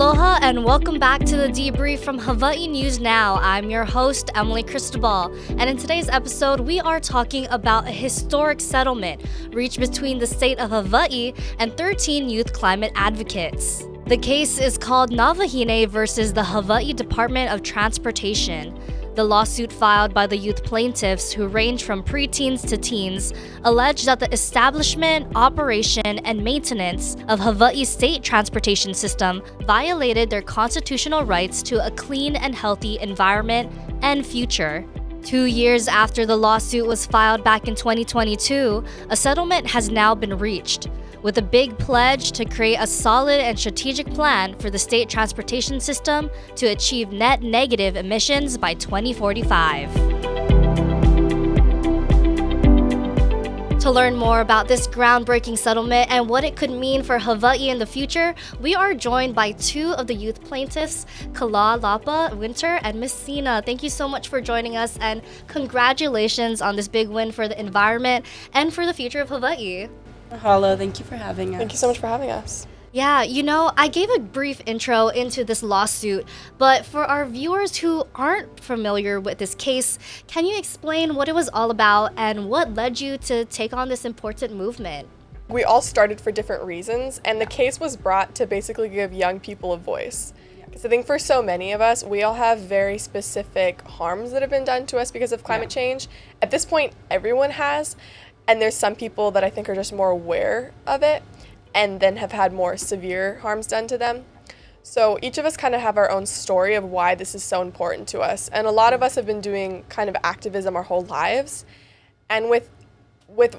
Aloha and welcome back to the Debrief from Hawaii News Now. I'm your host, Emily Cristobal, and in today's episode, we are talking about a historic settlement reached between the state of Hawaii and 13 youth climate advocates. The case is called Navahine versus the Hawaii Department of Transportation. The lawsuit filed by the youth plaintiffs, who range from preteens to teens, alleged that the establishment, operation, and maintenance of Hawaii's state transportation system violated their constitutional rights to a clean and healthy environment and future. 2 years after the lawsuit was filed back in 2022, a settlement has now been reached, with a big pledge to create a solid and strategic plan for the state transportation system to achieve net negative emissions by 2045. To learn more about this groundbreaking settlement and what it could mean for Hawaii in the future, we are joined by two of the youth plaintiffs, Kalālapa Winter and Mesina. Thank you so much for joining us, and congratulations on this big win for the environment and for the future of Hawaii. Mahalo, thank you for having us. Thank you so much for having us. Yeah, I gave a brief intro into this lawsuit, but for our viewers who aren't familiar with this case, can you explain what it was all about and what led you to take on this important movement? We all started for different reasons, and the case was brought to basically give young people a voice. Because I think for so many of us, we all have very specific harms that have been done to us because of climate change. At this point, everyone has, and there's some people that I think are just more aware of it and then have had more severe harms done to them. So each of us kind of have our own story of why this is so important to us. And a lot of us have been doing kind of activism our whole lives. And with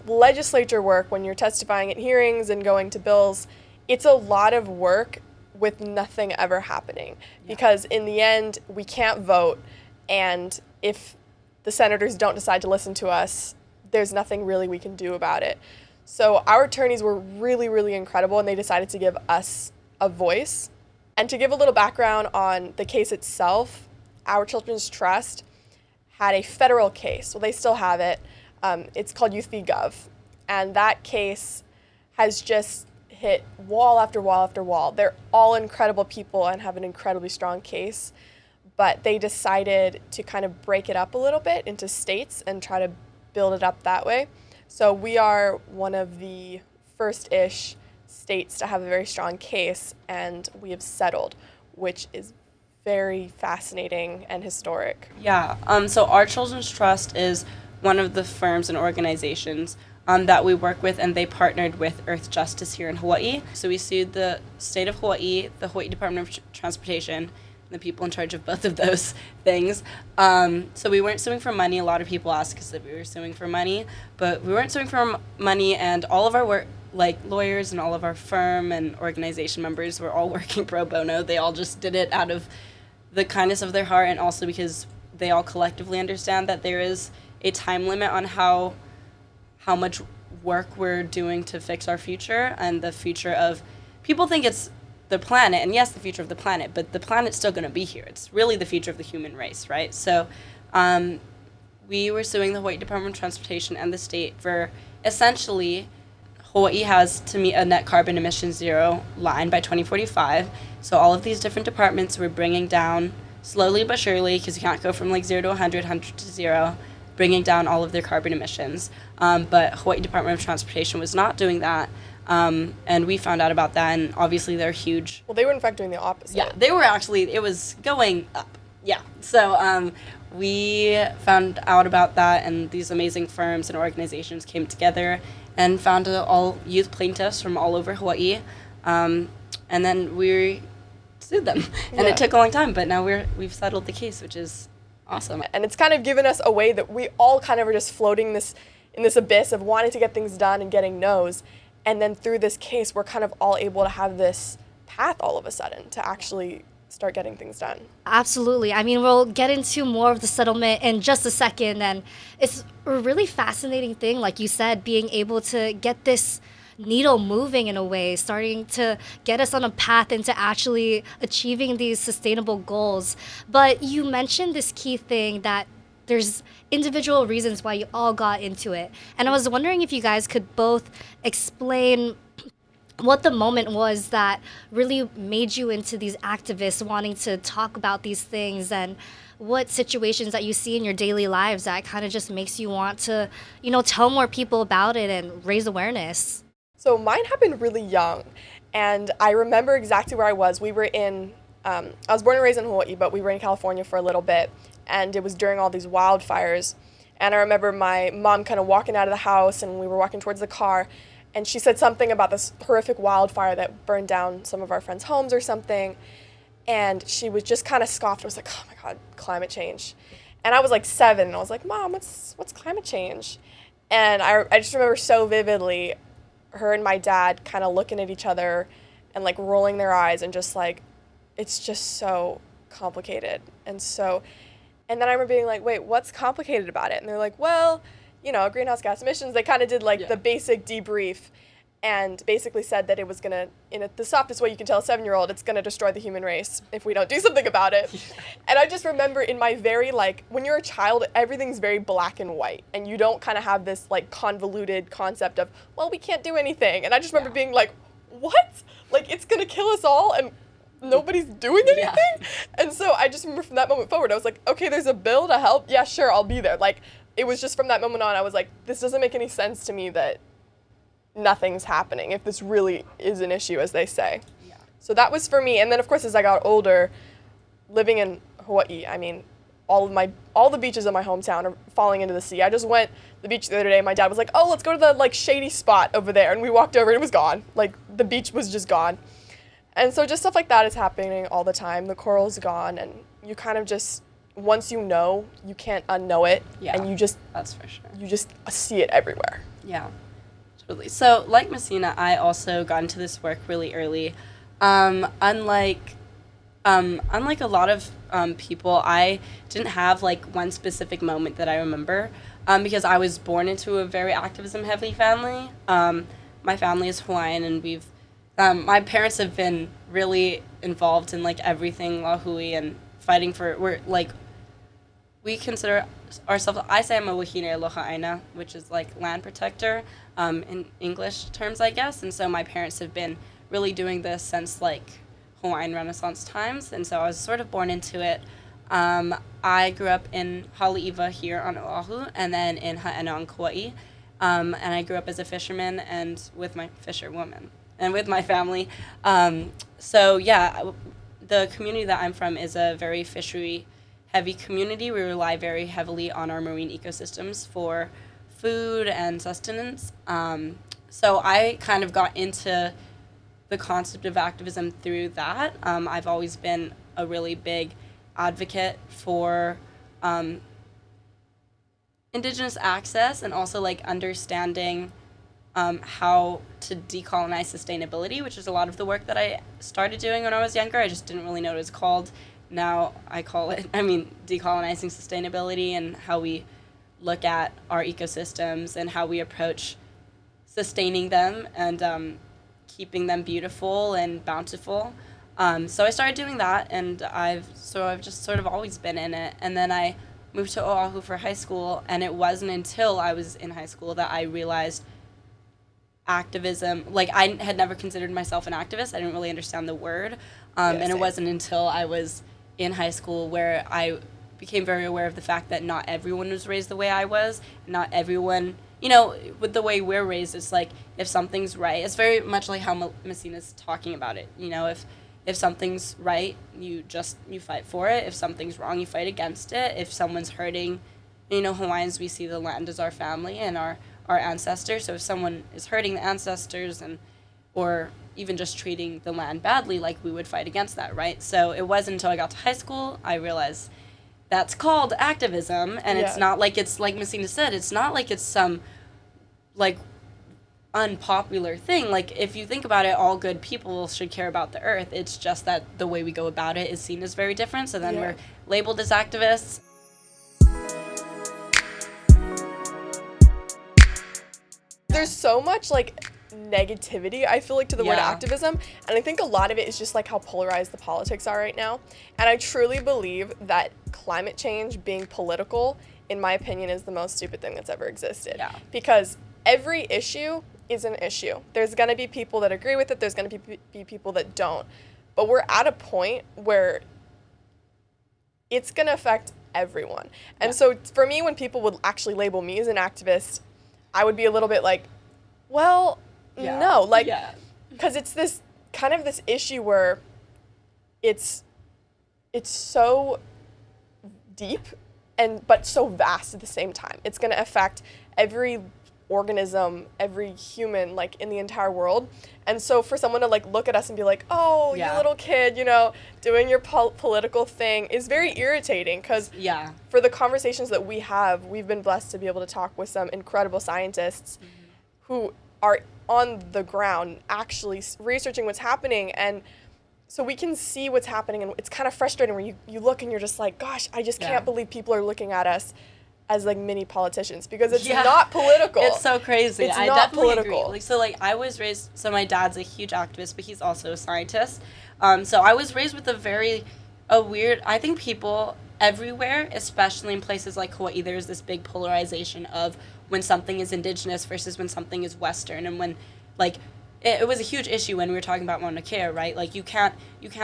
legislature work, when you're testifying at hearings and going to bills, it's a lot of work with nothing ever happening. Because in the end, we can't vote, and if the senators don't decide to listen to us, there's nothing really we can do about it. So our attorneys were really, really incredible, and they decided to give us a voice. And to give a little background on the case itself, Our Children's Trust had a federal case. Well, they still have it. It's called Youth v. Gov. And that case has just hit wall after wall after wall. They're all incredible people and have an incredibly strong case. But they decided to kind of break it up a little bit into states and try to build it up that way. So we are one of the first-ish states to have a very strong case, and we have settled, which is very fascinating and historic. Yeah, so Our Children's Trust is one of the firms and organizations that we work with, and they partnered with Earth Justice here in Hawaii. So we sued the state of Hawaii, the Hawaii Department of Transportation, the people in charge of both of those things. So we weren't suing for money. A lot of people ask us if we were suing for money, but we weren't suing for money, and all of our work, like lawyers and all of our firm and organization members, were all working pro bono. They all just did it out of the kindness of their heart, and also because they all collectively understand that there is a time limit on how much work we're doing to fix our future, and the future of, people think it's the planet, and yes, the future of the planet, but the planet's still going to be here. It's really the future of the human race, right? So we were suing the Hawaii Department of Transportation and the state for, essentially, Hawaii has to meet a net carbon emission zero line by 2045. So all of these different departments were bringing down, slowly but surely, because you can't go from like 0 to 100, 100 to 0, bringing down all of their carbon emissions. But Hawaii Department of Transportation was not doing that. And we found out about that, and obviously they're huge. Well, they were in fact doing the opposite. Yeah, they were actually, it was going up. Yeah, so we found out about that, and these amazing firms and organizations came together and found all youth plaintiffs from all over Hawaii, and then we sued them. And it took a long time, but now we've settled the case, which is awesome. And it's kind of given us a way that we all kind of are just floating in this abyss of wanting to get things done and getting no's. And then through this case, we're kind of all able to have this path all of a sudden to actually start getting things done. Absolutely. I mean, we'll get into more of the settlement in just a second. And it's a really fascinating thing, like you said, being able to get this needle moving in a way, starting to get us on a path into actually achieving these sustainable goals. But you mentioned this key thing that there's individual reasons why you all got into it. And I was wondering if you guys could both explain what the moment was that really made you into these activists wanting to talk about these things, and what situations that you see in your daily lives that kind of just makes you want to, tell more people about it and raise awareness. So mine happened really young, and I remember exactly where I was. We were I was born and raised in Hawaii, but we were in California for a little bit, and it was during all these wildfires. And I remember my mom kind of walking out of the house, and we were walking towards the car, and she said something about this horrific wildfire that burned down some of our friends' homes or something. And she was just kind of scoffed. I was like, oh my God, climate change. And I was like 7, and I was like, Mom, what's climate change? And I just remember so vividly her and my dad kind of looking at each other and like rolling their eyes and just like, it's just so complicated. And then I remember being like, wait, what's complicated about it? And they're like, well, greenhouse gas emissions. They kind of did like the basic debrief, and basically said that it was going to, in the softest way you can tell a 7-year-old, it's going to destroy the human race if we don't do something about it. And I just remember in my very, when you're a child, everything's very black and white, and you don't kind of have this convoluted concept of, well, we can't do anything. And I just remember being like, what? It's going to kill us all, and nobody's doing anything? Yeah. And so I just remember from that moment forward, I was like, okay, there's a bill to help. Yeah, sure, I'll be there. It was just from that moment on, I was like, this doesn't make any sense to me that nothing's happening if this really is an issue, as they say. Yeah. So that was for me. And then, of course, as I got older, living in Hawaii, I mean, all the beaches in my hometown are falling into the sea. I just went to the beach the other day. My dad was like, oh, let's go to the shady spot over there. And we walked over and it was gone. The beach was just gone. And so just stuff like that is happening all the time. The coral's gone, and you kind of just, once you know, you can't unknow it. Yeah, and you just, that's for sure. You just see it everywhere. Yeah. Totally. So, like Mesina, I also got into this work really early. Unlike a lot of people, I didn't have one specific moment that I remember, because I was born into a very activism-heavy family. My family is Hawaiian, and my parents have been really involved in everything Lahui and fighting for. We consider ourselves, I say I'm a wahine aloha aina, which is land protector in English terms, I guess. And so my parents have been really doing this since Hawaiian Renaissance times. And so I was sort of born into it. I grew up in Haleiwa here on Oahu, and then in Ha'ena on Kauai. And I grew up as a fisherman and with my fisherwoman and with my family. So yeah, the community that I'm from is a very fishery heavy community. We rely very heavily on our marine ecosystems for food and sustenance. So I kind of got into the concept of activism through that. I've always been a really big advocate for Indigenous access, and also understanding how to decolonize sustainability, which is a lot of the work that I started doing when I was younger. I just didn't really know what it was called. Now I call it, decolonizing sustainability, and how we look at our ecosystems and how we approach sustaining them and keeping them beautiful and bountiful. So I started doing that, and I've just sort of always been in it. And then I moved to Oahu for high school, and it wasn't until I was in high school that I realized activism. I had never considered myself an activist. I didn't really understand the word. And it wasn't until I was in high school where I became very aware of the fact that not everyone was raised the way I was. Not everyone, with the way we're raised, it's if something's right, it's very much like how Mesina's talking about it. If something's right, you fight for it. If something's wrong, you fight against it. If someone's hurting, Hawaiians, we see the land as our family and our ancestors. So if someone is hurting the ancestors or even just treating the land badly, we would fight against that, right? So it wasn't until I got to high school I realized that's called activism, and it's not it's like Mesina said, it's not it's some unpopular thing. If you think about it, all good people should care about the earth. It's just that the way we go about it is seen as very different, so then we're labeled as activists. There's so much negativity, I feel to the word activism, and I think a lot of it is just how polarized the politics are right now. And I truly believe that climate change being political, in my opinion, is the most stupid thing that's ever existed. Because every issue is an issue. There's going to be people that agree with it. There's going to be people that don't. But we're at a point where it's going to affect everyone. And so for me, when people would actually label me as an activist, I would be a little bit like, well, no. Like, because it's this kind of this issue where it's so deep but so vast at the same time. It's going to affect every organism, every human, like, in the entire world. And so for someone to, like, look at us and be like, oh, you little kid, you know, doing your political thing is very irritating, because for the conversations that we have, we've been blessed to be able to talk with some incredible scientists who are on the ground actually researching what's happening. And so we can see what's happening, and it's kind of frustrating where you look and you're just like, gosh, I just can't believe people are looking at us as, like, mini politicians, because it's not political. It's so crazy. It's I not definitely political. agree. Like, so, like, I was raised, so my dad's a huge activist, but he's also a scientist. So I was raised with a weird, I think people everywhere, especially in places like Hawaii, there's this big polarization of when something is indigenous versus when something is Western, and when, like, it was a huge issue when we were talking about Mauna Kea, right? Like, you can't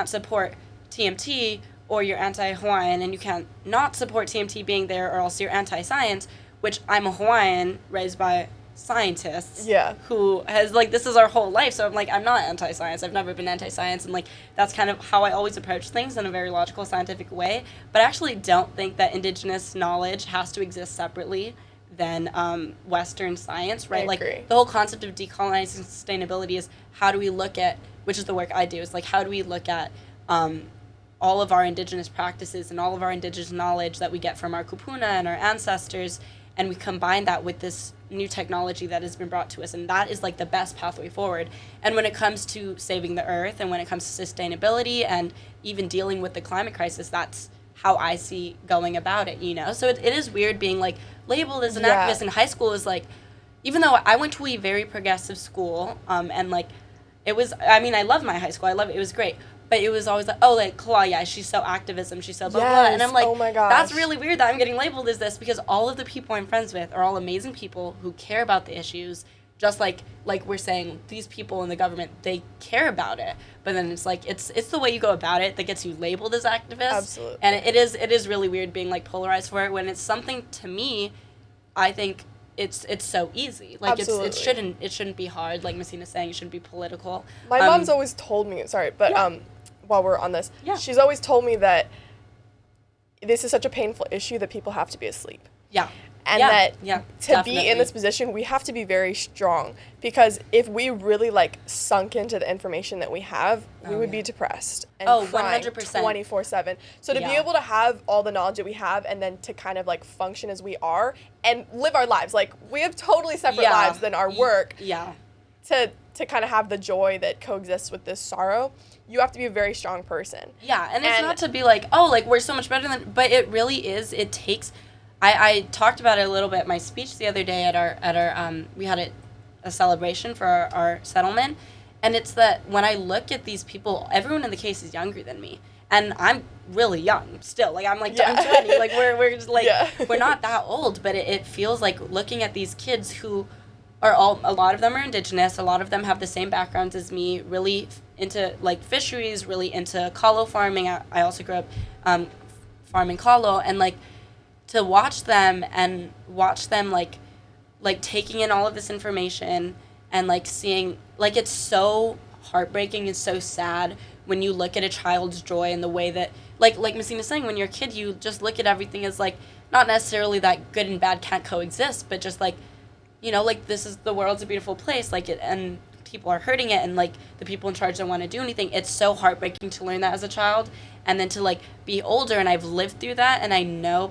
support TMT or you're anti-Hawaiian, and you can't not support TMT being there, or else you're anti-science, which I'm a Hawaiian raised by scientists who has, like, this is our whole life, so I'm like, I'm not anti-science, I've never been anti-science, and, like, that's kind of how I always approach things, in a very logical, scientific way. But I actually don't think that indigenous knowledge has to exist separately than Western science, right? Like, the whole concept of decolonizing sustainability is, how do we look at, which is the work I do, is, like, how do we look at all of our indigenous practices and all of our indigenous knowledge that we get from our kupuna and our ancestors, and we combine that with this new technology that has been brought to us, and that is, like, the best pathway forward. And when it comes to saving the earth, and when it comes to sustainability, and even dealing with the climate crisis, that's how I see going about it, you know? So it is weird being, like, labeled as an activist in high school. Is, like, even though I went to a very progressive school, and, like, it was, I mean, I love my high school, I love it, it was great. But it was always like, oh, like, Kalālapa, she's so activism, she's so blah, blah, and I'm like, oh my gosh, that's really weird that I'm getting labeled as this, because all of the people I'm friends with are all amazing people who care about the issues, just like we're saying, these people in the government, they care about it. But then it's like, it's the way you go about it that gets you labeled as activist. Absolutely. And it is really weird being, like, polarized for it, when it's something, to me, I think it's so easy. Like, it shouldn't be hard. Like Mesina's saying, it shouldn't be political. My mom's always told me, while we're on this, she's always told me that this is such a painful issue that people have to be asleep. And to definitely be in this position, we have to be very strong, because if we really, like, sunk into the information that we have, we would be depressed and crying 100%. 24/7. So to be able to have all the knowledge that we have, and then to kind of, like, function as we are and live our lives, like, we have totally separate lives than our work. To kind of have the joy that coexists with this sorrow, you have to be a very strong person. And it's not to be like, oh, like, we're so much better than, but it really is, it takes, I talked about it a little bit in my speech the other day at our we had a celebration for our settlement, and it's that when I look at these people, everyone in the case is younger than me, and I'm really young still, like, I'm, like, I'm 20, like, we're just, like, we're not that old, but it feels like looking at these kids who are a lot of them are indigenous, a lot of them have the same backgrounds as me, really into, like, fisheries, really into kalo farming. I also grew up farming kalo, and, like, to watch them like taking in all of this information, and, like, seeing, like, it's so heartbreaking and so sad when you look at a child's joy, and the way that, like Mesina's saying, when you're a kid, you just look at everything as, like, not necessarily that good and bad can't coexist, but just, like, you know, like, this is, the world's a beautiful place, like, it, and people are hurting it, and, like, the people in charge don't want to do anything. It's so heartbreaking to learn that as a child, and then to, like, be older, and I've lived through that, and I know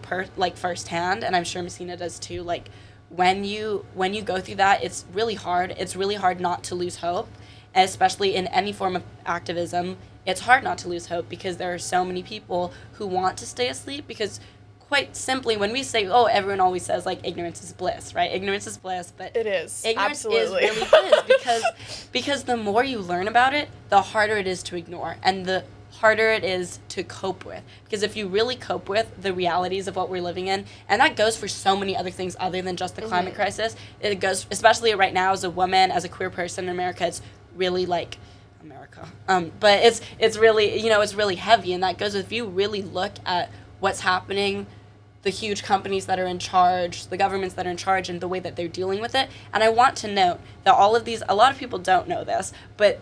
firsthand, and I'm sure Mesina does too, like, when you go through that, it's really hard not to lose hope, and especially in any form of activism, it's hard not to lose hope, because there are so many people who want to stay asleep, because quite simply, when we say, oh, everyone always says, like, ignorance is bliss, right? Ignorance is bliss, but it is. Ignorance Absolutely. is really bliss, because the more you learn about it, the harder it is to ignore. And the harder it is to cope with. Because if you really cope with the realities of what we're living in, and that goes for so many other things other than just the climate crisis, it goes, especially right now as a woman, as a queer person in America, it's really like America. But it's really, you know, it's really heavy, and that goes with, if you really look at what's happening, the huge companies that are in charge, the governments that are in charge, and the way that they're dealing with it. And I want to note that all of these, a lot of people don't know this, but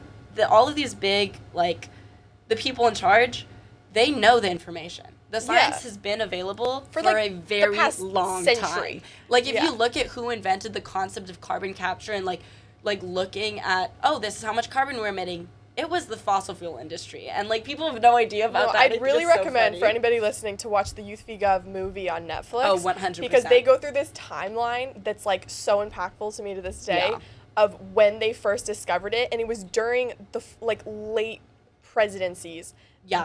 all of these big, like, the people in charge, they know the information. The science has been available for like a very long time. Like, if you look at who invented the concept of carbon capture and like looking at, oh, this is how much carbon we're emitting, it was the fossil fuel industry. And like, people have no idea about that. I'd really recommend for anybody listening to watch the Youth v Gov movie on Netflix. Oh, 100%. Because they go through this timeline that's like so impactful to me to this day of when they first discovered it, and it was during the like late presidencies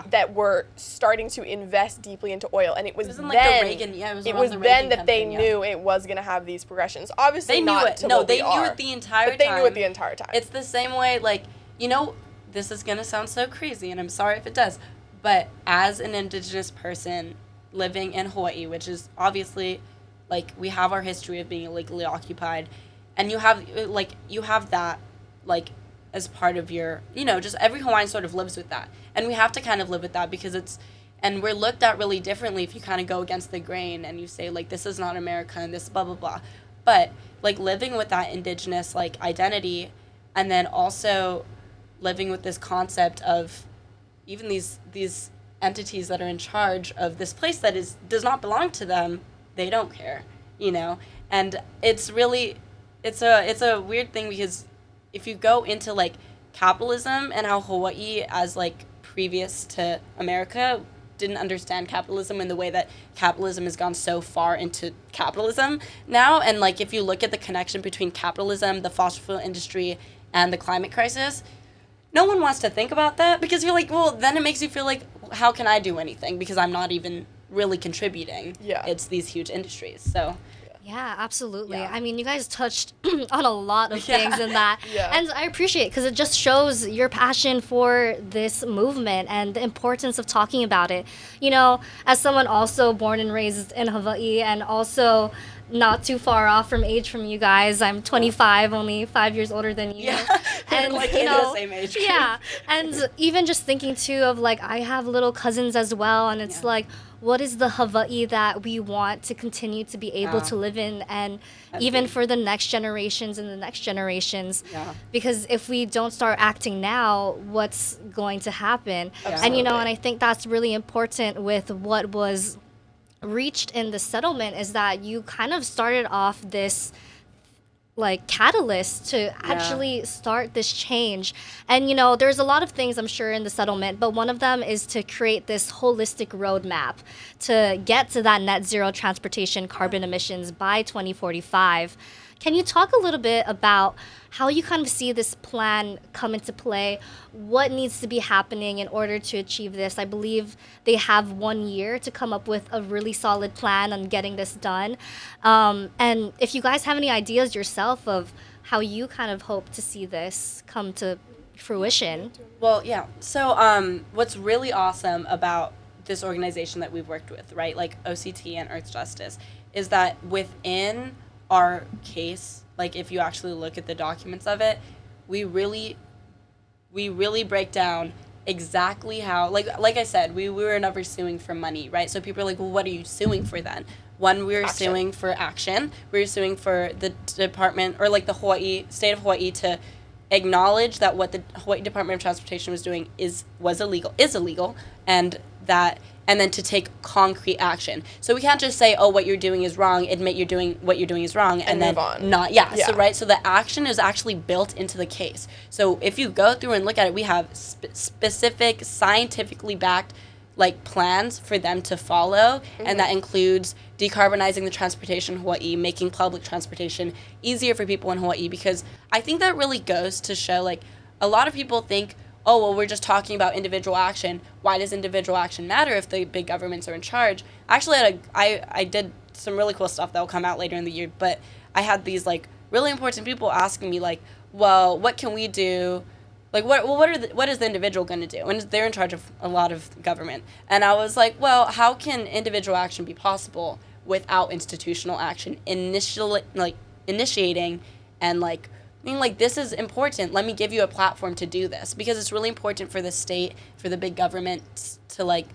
that were starting to invest deeply into oil, and it was then that they knew it was going to have these progressions. Obviously, they knew it. No, they knew it the entire time. But they knew it the entire time. It's the same way, like, you know, this is going to sound so crazy, and I'm sorry if it does, but as an Indigenous person living in Hawaii, which is obviously, like, we have our history of being illegally occupied, and you have that, like, as part of your, you know, just every Hawaiian sort of lives with that. And we have to kind of live with that because and we're looked at really differently if you kind of go against the grain and you say, like, this is not America and this blah, blah, blah. But, like, living with that Indigenous, like, identity, and then also living with this concept of even these entities that are in charge of this place that does not belong to them, they don't care, you know? And it's really, it's a weird thing because if you go into, like, capitalism and how Hawaii, as, like, previous to America, didn't understand capitalism in the way that capitalism has gone so far into capitalism now, and, like, if you look at the connection between capitalism, the fossil fuel industry, and the climate crisis, no one wants to think about that because you're like, well, then it makes you feel like, how can I do anything because I'm not even really contributing? It's these huge industries, so... Yeah, absolutely. Yeah. I mean, you guys touched on a lot of things in that. And I appreciate it because it just shows your passion for this movement and the importance of talking about it. You know, as someone also born and raised in Hawaii and also not too far off from age from you guys. I'm 25, only 5 years older than you. And like, you know, the same age group. And even just thinking too of, like, I have little cousins as well, and it's like, what is the Hawaii that we want to continue to be able to live in, and even for the next generations and the next generations? Because if we don't start acting now, what's going to happen? And, you know, and I think that's really important with what was reached in the settlement, is that you kind of started off this, like, catalyst to actually start this change. And, you know, there's a lot of things I'm sure in the settlement, but one of them is to create this holistic roadmap to get to that net zero transportation carbon emissions by 2045. Can you talk a little bit about how you kind of see this plan come into play? What needs to be happening in order to achieve this? I believe they have 1 year to come up with a really solid plan on getting this done. And if you guys have any ideas yourself of how you kind of hope to see this come to fruition. Well, yeah. So what's really awesome about this organization that we've worked with, right, like OCT and Earth Justice, is that within our case, like, if you actually look at the documents of it, we really break down exactly how, like I said, we were never suing for money, right? So people are like, well, what are you suing for then? One, we were suing for action. We were suing for the department, or like the state of Hawaii, to acknowledge that what the Hawaii Department of Transportation was doing is illegal, and then to take concrete action. So we can't just say, oh, what you're doing is wrong, admit what you're doing is wrong, and then move on. Not, so right, so the action is actually built into the case. So if you go through and look at it, we have specific, scientifically backed, like, plans for them to follow, and that includes decarbonizing the transportation in Hawaii, making public transportation easier for people in Hawaii, because I think that really goes to show, like, a lot of people think, oh, well, we're just talking about individual action. Why does individual action matter if the big governments are in charge? Actually, I did some really cool stuff that will come out later in the year, but I had these, like, really important people asking me, like, well, what can we do Like, what is the individual going to do? And they're in charge of a lot of government. And I was like, well, how can individual action be possible without institutional action initiating and like being like, this is important. Let me give you a platform to do this, because it's really important for the state, for the big government to like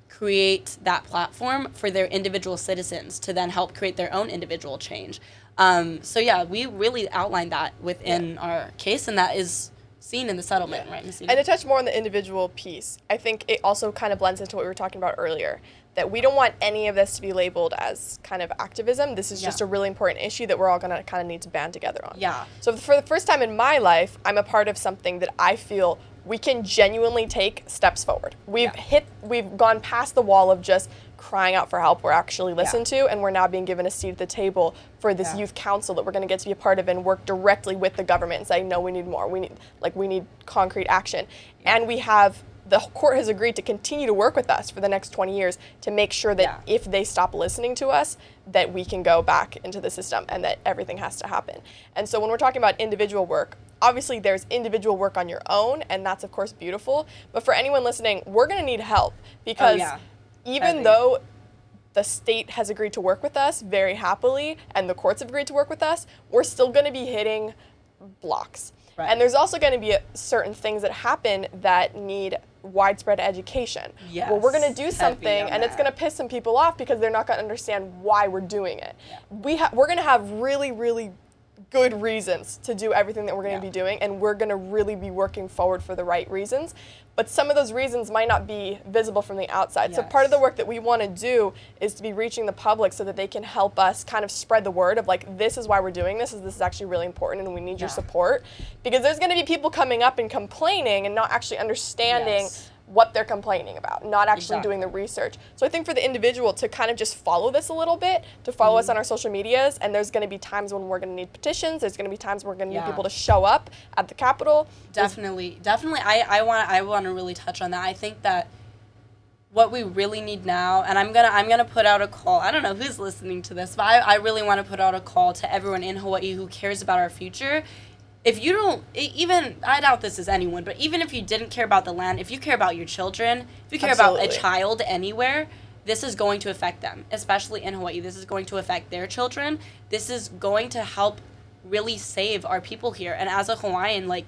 create that platform for their individual citizens to then help create their own individual change. So yeah, we really outlined that within our case, and that is seen in the settlement, right, Mesina? And to touch more on the individual piece, I think it also kind of blends into what we were talking about earlier, that we don't want any of this to be labeled as kind of activism. This is just a really important issue that we're all going to kind of need to band together on. Yeah. So for the first time in my life, I'm a part of something that I feel we can genuinely take steps forward. We've gone past the wall of just crying out for help. We're actually listened to, and we're now being given a seat at the table for this youth council that we're going to get to be a part of and work directly with the government and say, no, we need more. We need concrete action. And the court has agreed to continue to work with us for the next 20 years to make sure that if they stop listening to us, that we can go back into the system and that everything has to happen. And so when we're talking about individual work, obviously there's individual work on your own, and that's of course beautiful. But for anyone listening, we're going to need help, because even though the state has agreed to work with us very happily and the courts have agreed to work with us, we're still going to be hitting blocks. Right. And there's also going to be certain things that happen that need widespread education. Yes. Well, we're going to do something and it's going to piss some people off because they're not going to understand why we're doing it. Yeah. We're going to have really, really good reasons to do everything that we're going to be doing, and we're going to really be working forward for the right reasons. But some of those reasons might not be visible from the outside. Yes. So part of the work that we want to do is to be reaching the public so that they can help us kind of spread the word of like, this is why we're doing this, this is actually really important and we need your support. Because there's going to be people coming up and complaining and not actually understanding what they're complaining about, not actually doing the research. So I think for the individual to kind of just follow this a little bit, to follow us on our social medias, and there's going to be times when we're going to need petitions, there's going to be times we're going to need people to show up at the Capitol. Definitely. I want to really touch on that. I think that what we really need now, and I'm gonna put out a call. I don't know who's listening to this, but I really want to put out a call to everyone in Hawaii who cares about our future. If you don't, even, I doubt this is anyone, but even if you didn't care about the land, if you care about your children, if you care about a child anywhere, this is going to affect them, especially in Hawaii. This is going to affect their children. This is going to help really save our people here. And as a Hawaiian, like,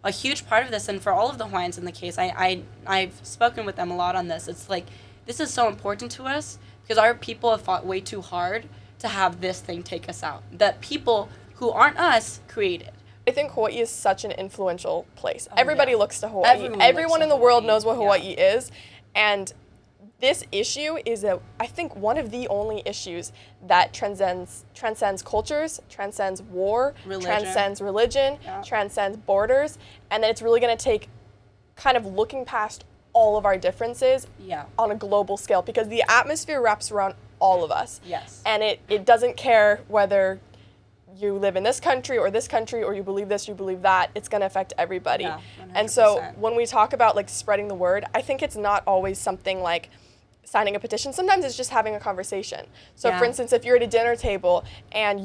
a huge part of this, and for all of the Hawaiians in the case, I've spoken with them a lot on this. It's like, this is so important to us because our people have fought way too hard to have this thing take us out, that people who aren't us created. I think Hawaii is such an influential place. Everybody looks to Hawaii. Everyone in the world knows what Hawaii is. And this issue is, I think, one of the only issues that transcends cultures, transcends war, transcends religion, transcends borders, and that it's really going to take kind of looking past all of our differences on a global scale, because the atmosphere wraps around all of us. Yes. And it doesn't care whether you live in this country, or you believe this, you believe that. It's going to affect everybody. Yeah, and so when we talk about like spreading the word, I think it's not always something like signing a petition. Sometimes it's just having a conversation. So for instance, if you're at a dinner table and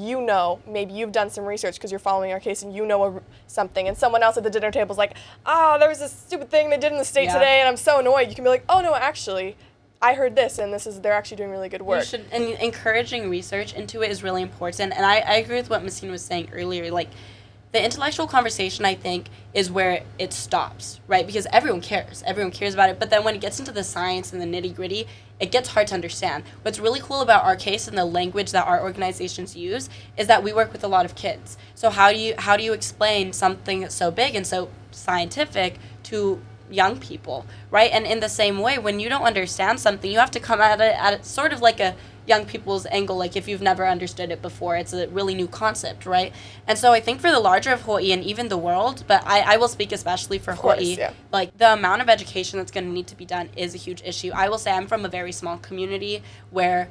maybe you've done some research because you're following our case and you know something, and someone else at the dinner table is like, there was this stupid thing they did in the state today and I'm so annoyed. You can be like, oh no, actually, I heard this, and they're actually doing really good work. And encouraging research into it is really important. And I agree with what Mesina was saying earlier. Like, the intellectual conversation, I think, is where it stops, right? Because everyone cares. Everyone cares about it. But then when it gets into the science and the nitty-gritty, it gets hard to understand. What's really cool about our case and the language that our organizations use is that we work with a lot of kids. So how do you explain something that's so big and so scientific to young people, right? And in the same way, when you don't understand something, you have to come at it sort of like a young people's angle, like if you've never understood it before, it's a really new concept, right? And so I think for the larger of Hawaii and even the world, but I will speak especially for Hawaii, like the amount of education that's going to need to be done is a huge issue. I will say I'm from a very small community where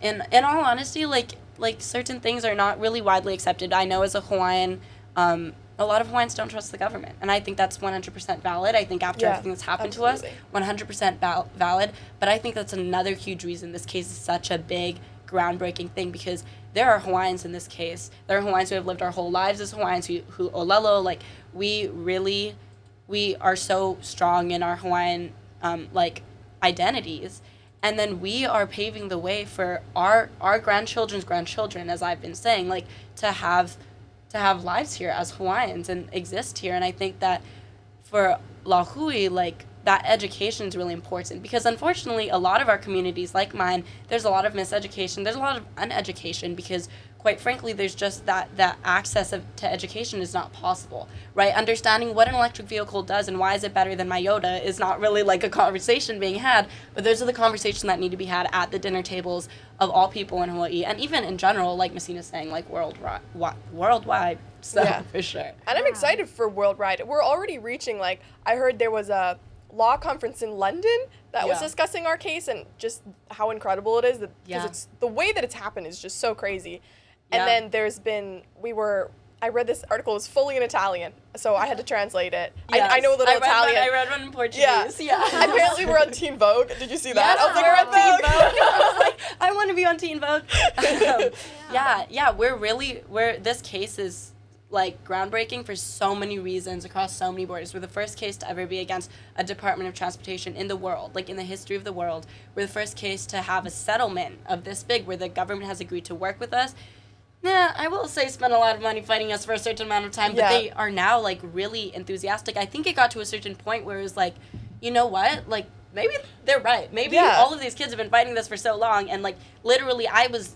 in all honesty, like certain things are not really widely accepted. I know as a Hawaiian, a lot of Hawaiians don't trust the government, and I think that's 100% valid. I think after everything that's happened to us, 100% valid, but I think that's another huge reason this case is such a big, groundbreaking thing, because there are Hawaiians in this case. There are Hawaiians who have lived our whole lives as Hawaiians who olelo, like, we are so strong in our Hawaiian, like, identities. And then we are paving the way for our grandchildren's grandchildren, as I've been saying, like, to have lives here as Hawaiians and exist here. And I think that for Lahui, like, that education is really important, because unfortunately a lot of our communities, like mine, there's a lot of miseducation, there's a lot of uneducation, because quite frankly there's just that access to education is not possible, right? Understanding what an electric vehicle does and why is it better than my Yoda is not really like a conversation being had, but those are the conversations that need to be had at the dinner tables of all people in Hawaii, and even in general, like Mesina's saying, like worldwide. So yeah, for sure. And I'm excited for worldwide. We're already reaching, like, I heard there was a law conference in London that was discussing our case, and just how incredible it is, because it's the way that it's happened is just so crazy. And then there's been, I read this article, it was fully in Italian, so I had to translate it. Yes. I know a little Italian. I read one in Portuguese. Yeah. Apparently we're on Teen Vogue. Did you see that? Yes, I was like, we're on Teen Vogue. I was like, I want to be on Teen Vogue. This case is, like, groundbreaking for so many reasons across so many borders. We're the first case to ever be against a Department of Transportation in the world, like in the history of the world. We're the first case to have a settlement of this big where the government has agreed to work with us. Yeah, I will say spent a lot of money fighting us for a certain amount of time, but they are now, like, really enthusiastic. I think it got to a certain point where it was like, you know what? Like, maybe they're right. Maybe all of these kids have been fighting this for so long, and, like, literally I was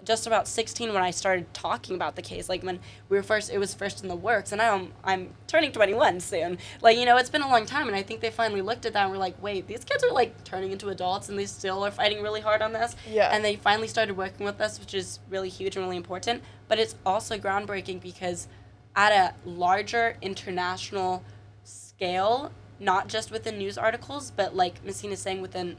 just about 16 when I started talking about the case, like when it was first in the works, and I'm turning 21 soon. Like, you know, it's been a long time, and I think they finally looked at that and were like, wait, these kids are, like, turning into adults, and they still are fighting really hard on this. Yeah. And they finally started working with us, which is really huge and really important. But it's also groundbreaking because at a larger international scale, not just within news articles, but, like Mesina's saying, within,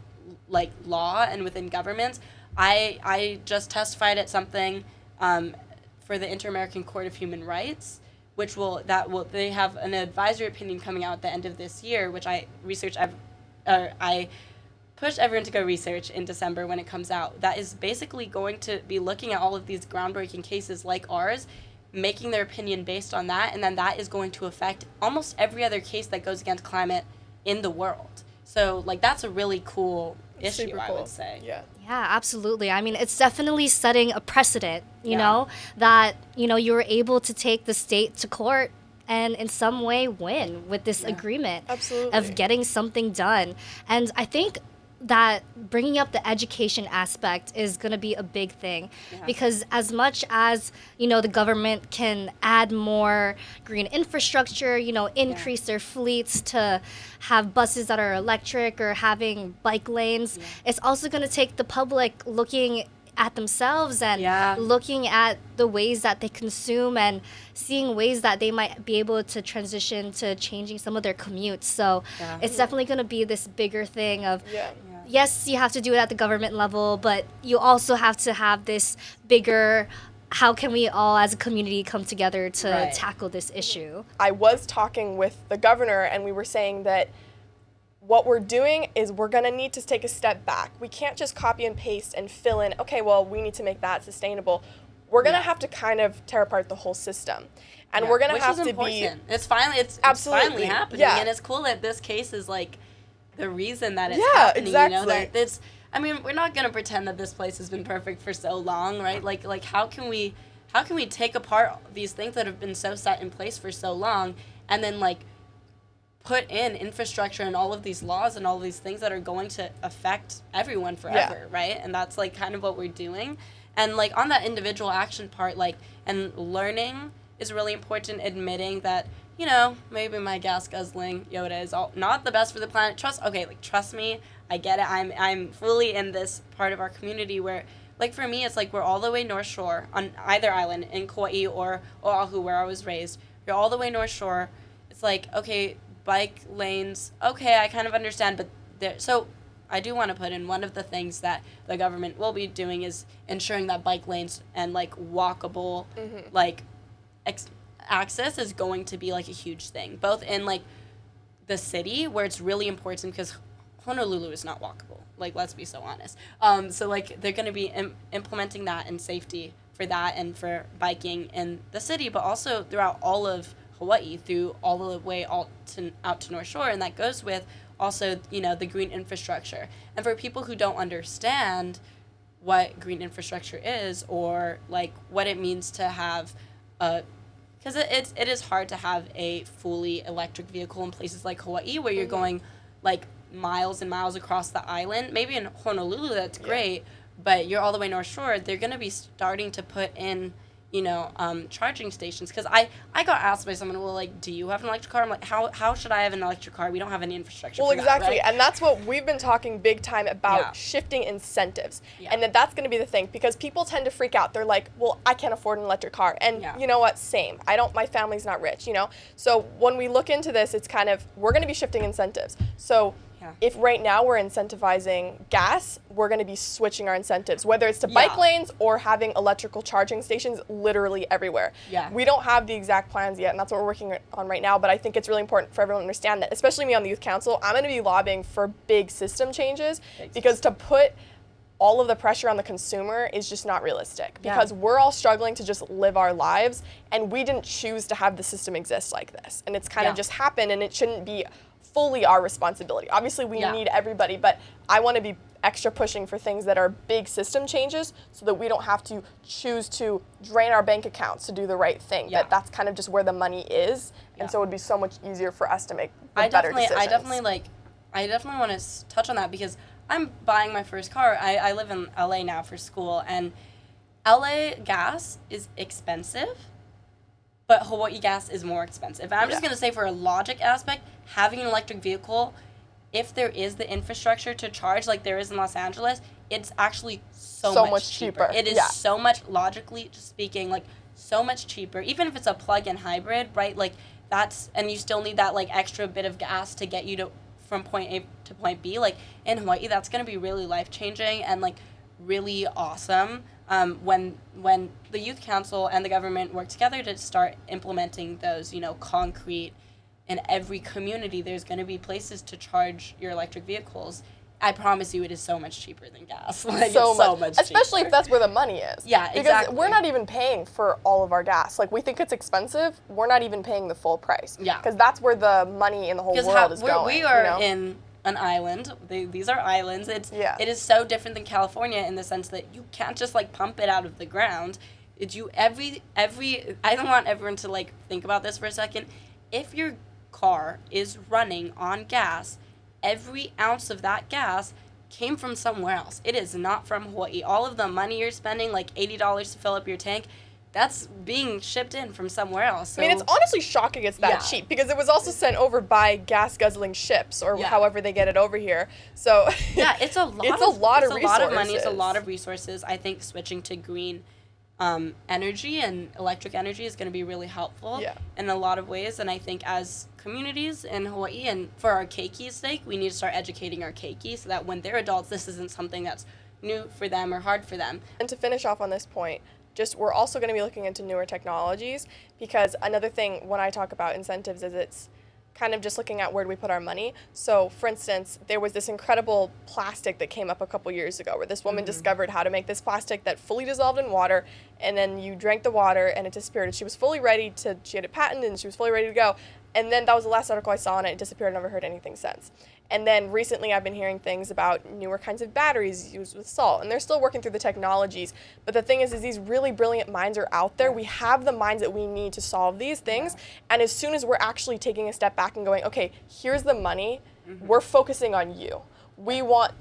like, law and within governments. I just testified at something for the Inter-American Court of Human Rights, they have an advisory opinion coming out at the end of this year, which I push everyone to go research in December when it comes out. That is basically going to be looking at all of these groundbreaking cases like ours, making their opinion based on that, and then that is going to affect almost every other case that goes against climate in the world. So, like, that's a really cool issue, cool. I would say. Yeah, absolutely. I mean, it's definitely setting a precedent, you know, that, you know, you were able to take the state to court and in some way win with this agreement of getting something done. And I think that bringing up the education aspect is going to be a big thing, because as much as, you know, the government can add more green infrastructure, you know, increase their fleets to have buses that are electric or having bike lanes, it's also going to take the public looking at themselves and looking at the ways that they consume and seeing ways that they might be able to transition to changing some of their commutes. So it's definitely going to be this bigger thing of yes, you have to do it at the government level, but you also have to have this bigger, how can we all as a community come together to tackle this issue? I was talking with the governor, and we were saying that what we're doing is we're going to need to take a step back. We can't just copy and paste and fill in, okay, well, we need to make that sustainable. We're going to have to kind of tear apart the whole system. And we're going to have to important. It's finally happening. And it's cool that this case is, like, the reason that it's happening, exactly. You know, that it's, I mean, we're not going to pretend that this place has been perfect for so long, right? Like how can we take apart these things that have been so set in place for so long, and then, like, put in infrastructure and all of these laws and all of these things that are going to affect everyone forever, right? And that's, like, kind of what we're doing. And, like, on that individual action part, like, and learning is really important, admitting that, you know, maybe my gas guzzling Yoda is not the best for the planet. Trust me, I get it. I'm fully in this part of our community where, like, for me, it's like we're all the way North Shore on either island, in Kauai or Oahu, where I was raised. You're all the way North Shore. It's like, okay, bike lanes, okay, I kind of understand, but so I do want to put in one of the things that the government will be doing is ensuring that bike lanes and, like, walkable, like, access is going to be, like, a huge thing, both in, like, the city, where it's really important because Honolulu is not walkable. Like, let's be so honest. So, like, they're going to be implementing that in safety for that and for biking in the city, but also throughout all of Hawaii, through all the way out to North Shore. And that goes with also, you know, the green infrastructure. And for people who don't understand what green infrastructure is, or, like, what it means to have a... Because it is hard to have a fully electric vehicle in places like Hawaii where you're going, like, miles and miles across the island. Maybe in Honolulu, that's great, but you're all the way North Shore. They're going to be starting to put in, you know, charging stations. Because I got asked by someone, well, like, do you have an electric car? I'm like, how should I have an electric car? We don't have any infrastructure for exactly. that, right? And that's what we've been talking big time about, shifting incentives. And that's going to be the thing, because people tend to freak out. They're like, well, I can't afford an electric car. And you know what? Same. My family's not rich, you know? So when we look into this, it's kind of, we're going to be shifting incentives. So if right now we're incentivizing gas, we're going to be switching our incentives, whether it's to bike lanes or having electrical charging stations literally everywhere. We don't have the exact plans yet, and that's what we're working on right now, but I think it's really important for everyone to understand that, especially me on the youth council, I'm going to be lobbying for big system changes, because to put all of the pressure on the consumer is just not realistic, because we're all struggling to just live our lives, and we didn't choose to have the system exist like this, and it's kind of just happened, and it shouldn't be fully our responsibility. Obviously, we need everybody, but I want to be extra pushing for things that are big system changes, so that we don't have to choose to drain our bank accounts to do the right thing. That's kind of just where the money is, and so it would be so much easier for us to make better decisions. I definitely want to touch on that, because I'm buying my first car. I live in LA now for school, and LA gas is expensive, but Hawaii gas is more expensive. And I'm just going to say, for a logic aspect, having an electric vehicle, if there is the infrastructure to charge like there is in Los Angeles, it's actually so much cheaper. It is so much, logically speaking, like, so much cheaper. Even if it's a plug-in hybrid, right? Like, that's, and you still need that, like, extra bit of gas to get you to from point A to point B. Like, in Hawaii, that's going to be really life-changing and, like, really awesome. When the youth council and the government work together to start implementing those, you know, concrete, in every community, there's going to be places to charge your electric vehicles. I promise you, it is so much cheaper than gas. Like, so much cheaper. Especially if that's where the money is. Yeah, because exactly. We're not even paying for all of our gas. Like, we think it's expensive. We're not even paying the full price. Yeah. Because that's where the money in the whole world is going. We are in an island. These are islands. It is so different than California in the sense that you can't just, like, pump it out of the ground. I don't want everyone to, like, think about this for a second. If your car is running on gas, every ounce of that gas came from somewhere else. It is not from Hawaii. All of the money you're spending, like $80 to fill up your tank, that's being shipped in from somewhere else. So, I mean, it's honestly shocking it's that cheap, because it was also sent over by gas-guzzling ships, or however they get it over here. So it's a lot of resources. It's a lot of resources. I think switching to green energy and electric energy is going to be really helpful in a lot of ways. And I think as communities in Hawaii, and for our keiki's sake, we need to start educating our keiki so that when they're adults, this isn't something that's new for them or hard for them. And to finish off on this point, we're also going to be looking into newer technologies, because another thing when I talk about incentives is it's kind of just looking at where do we put our money. So, for instance, there was this incredible plastic that came up a couple years ago, where this woman discovered how to make this plastic that fully dissolved in water, and then you drank the water and it disappeared. And she was fully ready she had it patented and she was fully ready to go. And then that was the last article I saw on it. It disappeared. I never heard anything since. And then recently I've been hearing things about newer kinds of batteries used with salt, and they're still working through the technologies. But the thing is these really brilliant minds are out there. We have the minds that we need to solve these things. And as soon as we're actually taking a step back and going, okay, here's the money, we're focusing on you. We want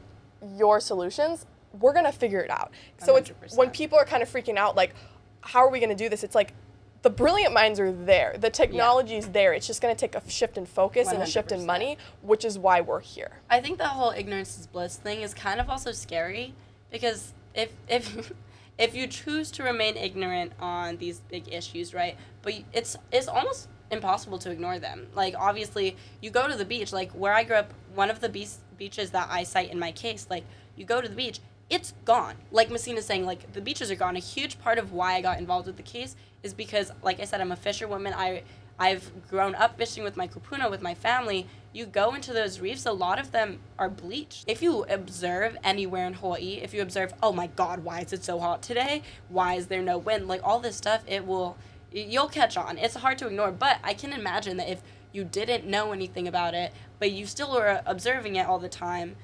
your solutions. We're going to figure it out. So it's, when people are kind of freaking out, like, how are we going to do this? It's like, the brilliant minds are there. The technology is there. It's just going to take a shift in focus 100%. And a shift in money, which is why we're here. I think the whole ignorance is bliss thing is kind of also scary, because if you choose to remain ignorant on these big issues, right, but it's almost impossible to ignore them. Like, obviously, you go to the beach, like where I grew up, one of the beaches that I cite in my case, like, you go to the beach, it's gone. Like Mesina's saying, like, the beaches are gone. A huge part of why I got involved with the case is because, like I said, I'm a fisherwoman. I've grown up fishing with my kupuna, with my family. You go into those reefs, a lot of them are bleached. If you observe anywhere in Hawaii, if you observe, oh my God, why is it so hot today? Why is there no wind? Like all this stuff, you'll catch on. It's hard to ignore, but I can imagine that if you didn't know anything about it, but you still were observing it all the time,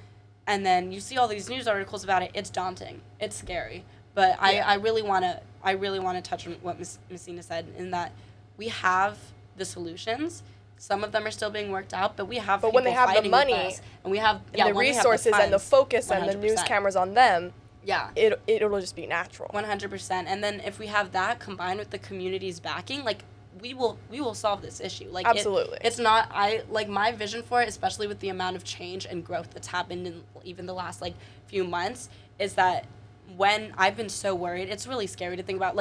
and then you see all these news articles about it, it's daunting. It's scary. But yeah. I really want to touch on what Mesina said, in that we have the solutions. Some of them are still being worked out, but we have people when they have fighting the money with us, and we have the resources and the focus 100%. And the news cameras on them, it'll just be natural. 100%. And then if we have that combined with the community's backing, like we will solve this issue. Like absolutely. It's not my vision for it, especially with the amount of change and growth that's happened in even the last few months, is that when I've been so worried, it's really scary to think about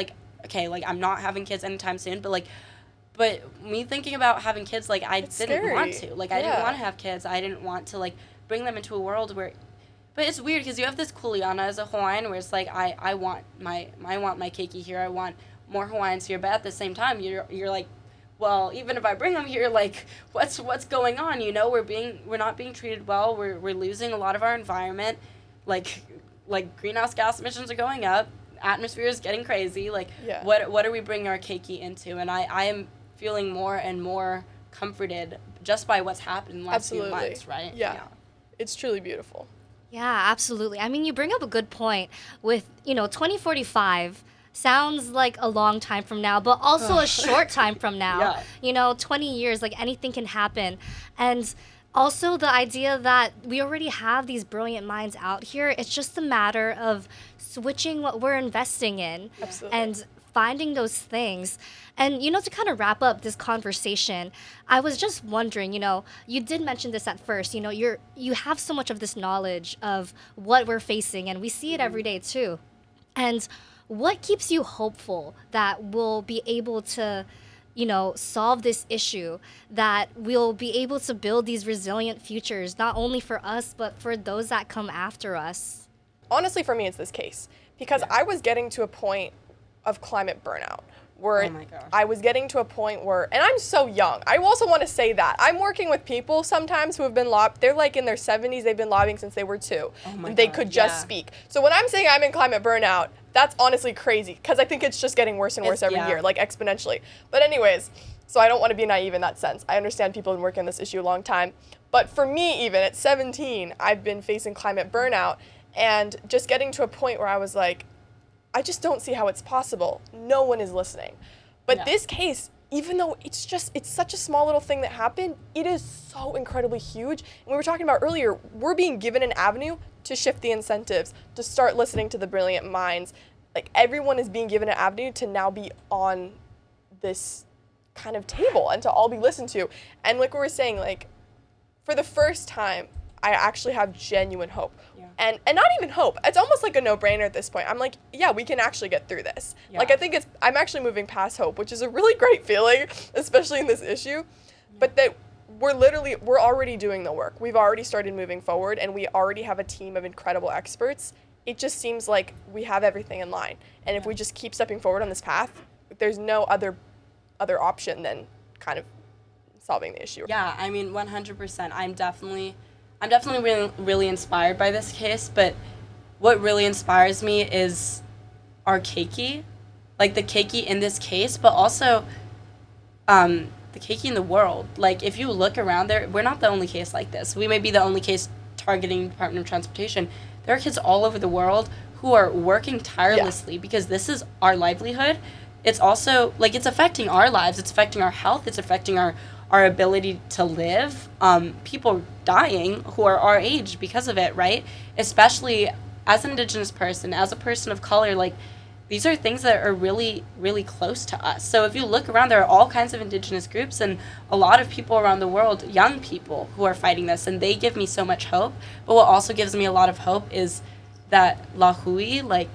I'm not having kids anytime soon, but me thinking about having kids, I didn't scary. Want to. I didn't want to have kids. I didn't want to, bring them into a world where... But it's weird because you have this kuleana as a Hawaiian where it's I want my keiki here. I want more Hawaiians here. But at the same time, you're like, well, even if I bring them here, what's going on? You know, we're not being treated well. We're losing a lot of our environment. Greenhouse gas emissions are going up. Atmosphere is getting crazy. What are we bringing our keiki into? And I am feeling more and more comforted just by what's happened in the last few months, right? Yeah. It's truly beautiful. Yeah, absolutely. I mean, you bring up a good point with, 2045 sounds like a long time from now, but also a short time from now. Yeah. 20 years, anything can happen. And also the idea that we already have these brilliant minds out here, it's just a matter of switching what we're investing in. Absolutely. And finding those things. And, to kind of wrap up this conversation, I was just wondering, you did mention this at first, you have so much of this knowledge of what we're facing, and we see it every day too. And what keeps you hopeful that we'll be able to, solve this issue, that we'll be able to build these resilient futures, not only for us, but for those that come after us? Honestly, for me, it's this case. Because I was getting to a point of climate burnout where I was getting to a point where, and I'm so young. I also want to say that. I'm working with people sometimes who have been they're in their 70s, they've been lobbying since they were 2. They could just speak. So when I'm saying I'm in climate burnout, that's honestly crazy because I think it's just getting worse and worse every year, exponentially. But anyways, so I don't want to be naive in that sense. I understand people have been working on this issue a long time. But for me, even at 17, I've been facing climate burnout and just getting to a point where I was like, I just don't see how it's possible. No one is listening. But this case, even though it's such a small little thing that happened, it is so incredibly huge. And we were talking about earlier, we're being given an avenue to shift the incentives, to start listening to the brilliant minds. Everyone is being given an avenue to now be on this kind of table and to all be listened to. And like we were saying, for the first time, I actually have genuine hope. And not even hope. It's almost like a no-brainer at this point. I'm like, yeah, we can actually get through this. I think I'm actually moving past hope, which is a really great feeling, especially in this issue. But that we're already doing the work. We've already started moving forward, and we already have a team of incredible experts. It just seems like we have everything in line. And if we just keep stepping forward on this path, there's no other option than kind of solving the issue. Yeah, I mean, 100%. I'm definitely really, really inspired by this case, but what really inspires me is our keiki, the keiki in this case, but also the keiki in the world. If you look around there, we're not the only case like this. We may be the only case targeting Department of Transportation. There are kids all over the world who are working tirelessly because this is our livelihood. It's also, it's affecting our lives. It's affecting our health. It's affecting our ability to live. People dying who are our age because of it, right? Especially as an Indigenous person, as a person of color, these are things that are really, really close to us. So if you look around, there are all kinds of Indigenous groups and a lot of people around the world, young people who are fighting this, and they give me so much hope. But what also gives me a lot of hope is that Lahui,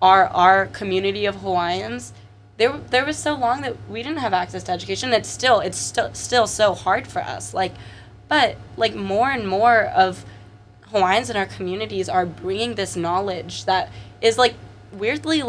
our community of Hawaiians, there was so long that we didn't have access to education. It's still so hard for us. But more and more of Hawaiians in our communities are bringing this knowledge that is weirdly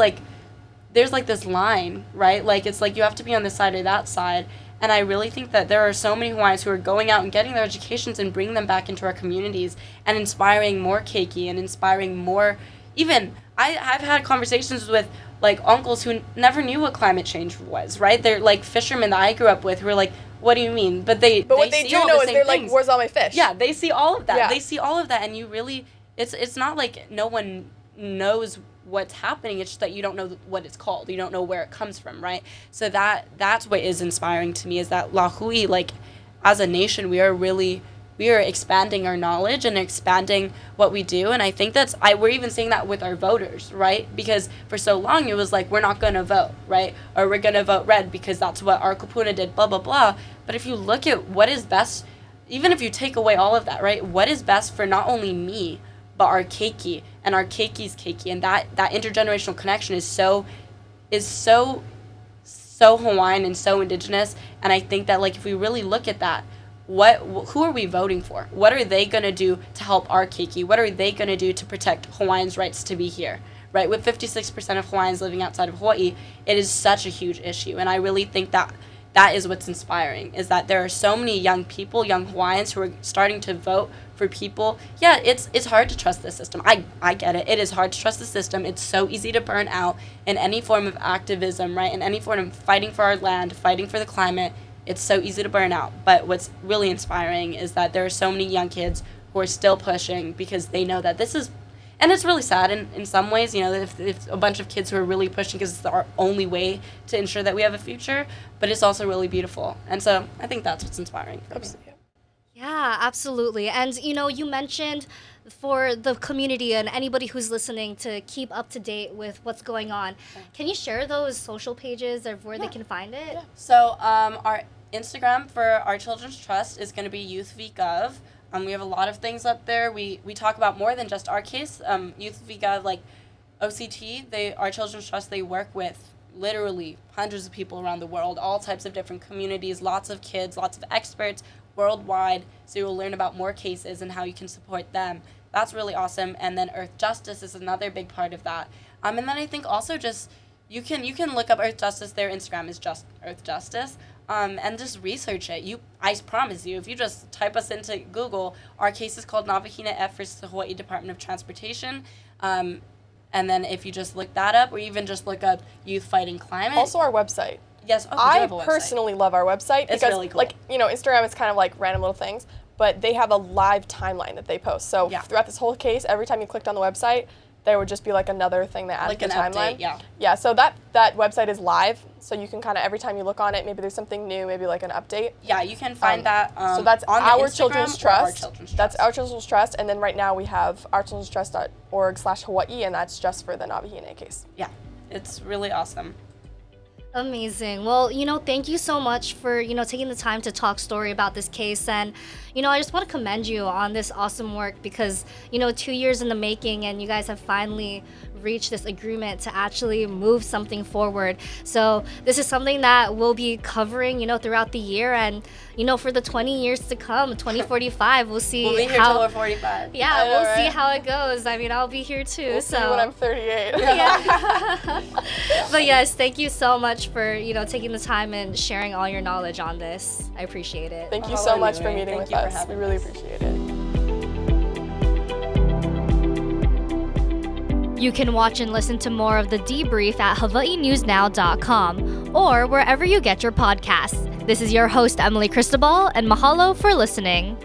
there's this line, right? It's you have to be on this side or that side, And I really think that there are so many Hawaiians who are going out and getting their educations and bringing them back into our communities and inspiring more keiki and inspiring more, even, I've had conversations with like uncles who never knew what climate change was, right? They're like fishermen that I grew up with who are like, what do you mean? But what they do know is they're like, where's all my fish? Yeah, they see all of that. Yeah. They see all of that, and you really, it's not like no one knows what's happening. It's just that you don't know what it's called. You don't know where it comes from, right? So that's what is inspiring to me, is that Lahui, like, as a nation, we are expanding our knowledge and expanding what we do. And I think we're even seeing that with our voters, right? Because for so long it was like, we're not going to vote, right? Or we're going to vote red because that's what our kupuna did, blah, blah, blah. But if you look at what is best, even if you take away all of that, right? What is best for not only me, but our keiki and our keiki's keiki, and that intergenerational connection is so Hawaiian and so indigenous. And I think that, like, if we really look at that, who are we voting for? What are they going to do to help our keiki? What are they going to do to protect Hawaiians' rights to be here, right? With 56% of Hawaiians living outside of Hawaii, it is such a huge issue. And I really think that is what's inspiring, is that there are so many young people, young Hawaiians, who are starting to vote for people. Yeah, it's hard to trust the system. I get it. It is hard to trust the system. It's so easy to burn out in any form of activism, right? In any form of fighting for our land, fighting for the climate. It's so easy to burn out. But what's really inspiring is that there are so many young kids who are still pushing because they know that this is, and it's really sad in some ways, you know, if a bunch of kids who are really pushing because it's our only way to ensure that we have a future, but it's also really beautiful. And so I think that's what's inspiring for me. Yeah, absolutely. And, you know, you mentioned for the community and anybody who's listening to keep up to date with what's going on. Can you share those social pages of where they can find it? Yeah. So our Instagram for Our Children's Trust is going to be Youth v Gov. We have a lot of things up there. We talk about more than just our case. Youth v Gov, like OCT, Our Children's Trust, they work with literally hundreds of people around the world, all types of different communities, lots of kids, lots of experts worldwide. So you'll learn about more cases and how you can support them. That's really awesome. And then Earth Justice is another big part of that. And then I think also just you can look up Earth Justice. Their Instagram is just Earth Justice. And just research it. I promise you, if you just type us into Google, our case is called Navahine F versus the Hawaii Department of Transportation. And then if you just look that up, or even just look up Youth Fighting Climate. Also our website. Yes, I personally love our website because, really cool. like, you know, Instagram is kind of like random little things, but they have a live timeline that they post. So throughout this whole case, every time you clicked on the website, there would just be like another thing that added to the timeline. Update, yeah. So that website is live, so you can kind of every time you look on it, maybe there's something new, maybe like an update. Yeah, you can find that. So that's on Our the Children's Instagram Trust. Our Children's Trust. That's Our Children's Trust, and then right now we have ourchildrenstrust.org/Hawaii, and that's just for the Navahine case. Yeah, it's really awesome. Amazing. Well, you know, thank you so much for, you know, taking the time to talk story about this case. And, you know, I just want to commend you on this awesome work because, you know, 2 years in the making and you guys have finally reached this agreement to actually move something forward. So this is something that we'll be covering, you know, throughout the year. And, you know, for the 20 years to come, 2045, we'll see we'll be here till we're 45. Yeah, we'll see how it goes. I mean, I'll be here too. We'll see when I'm 38. Yeah. But yes, thank you so much for, you know, taking the time and sharing all your knowledge on this. I appreciate it. Thank you so much for meeting with us. We really appreciate it. You can watch and listen to more of the Debrief at hawaiinewsnow.com or wherever you get your podcasts. This is your host, Emily Cristobal, and mahalo for listening.